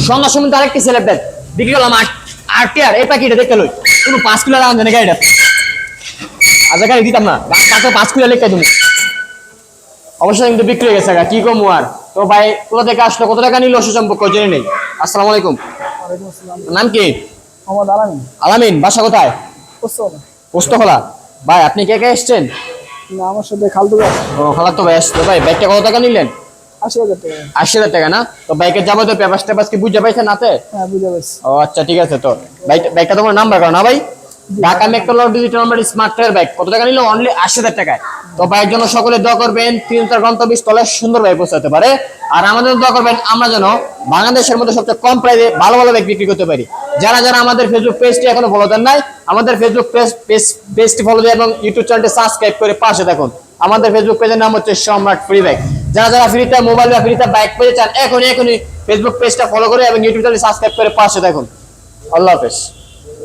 সন্ধ্যার সময় তো আরেকটি ছেলে ব্যাগ বিক্রি করলাম 8 টিয়ার এই প্যাকেটে দেখতে লই কোনো 5 কিলো দাম জানে গাড়িটা আচ্ছা গাড়ি দিতাম না তাতে 5 কিলো লেখা তুমি অবশ্যই কিন্তু বিক্রি হয়ে গেছে কি কম আর তো ভাই কোথা থেকে আসলো কত টাকা নিল সুসম্পর্ক জেনে নেই আসসালামু আলাইকুম নাম কি মোহাম্মদ আলামিন। আলামিন বাসা কোথায় পোস্তখোলা ভাই আপনি কে কে এসছেন না আমার সাথে খালতো ভাই ও খালাতো ভাই আসতো ভাই ব্যাগটা কত টাকা নিলেন ৮০,০০০ টাকা। 80,000 টাকা না তো বাইকের যাবতীয় পেপার টেপার কি বুঝে পাইছেন নাতে হ্যাঁ বুঝে পাইছি। ও আচ্ছা ঠিক আছে তো বাইকটা তোমার নাম্বার করো না ভাই Dhaka metro digital number smart ট্রেয়ার বাইক কত টাকা নিল অনলি 80,000 টাকায় তো বাইকের জন্য সকলে দোয়া করবেন 3-4 গন্তব্যস্থলে সুন্দর ভাবে পৌঁছাতে পারে আর আমাদের দোয়া করবেন আমরা যেন বাংলাদেশের মধ্যে সবচেয়ে কম প্রাইসে ভালো ভালো বাইক বিক্রি করতে পারি যারা যারা আমাদের ফেসবুক পেজটি এখনো ফলো দেন নাই আমাদের ফেসবুক পেজটি ফলো দিয়ে এবং ইউটিউব চ্যানেলটি সাবস্ক্রাইব করে পাশে থাকুন আমাদের ফেসবুক পেজের নাম হচ্ছে সম্রাট ফ্রি বাইক যারা যারা ফ্রিতে মোবাইল বা ফ্রিতে বাইক পেতে চান এখনই ফেসবুক পেজটা ফলো করে এবং ইউটিউব চ্যানেল সাবস্ক্রাইব করে পাশে থাকুন আল্লাহ হাফেজ।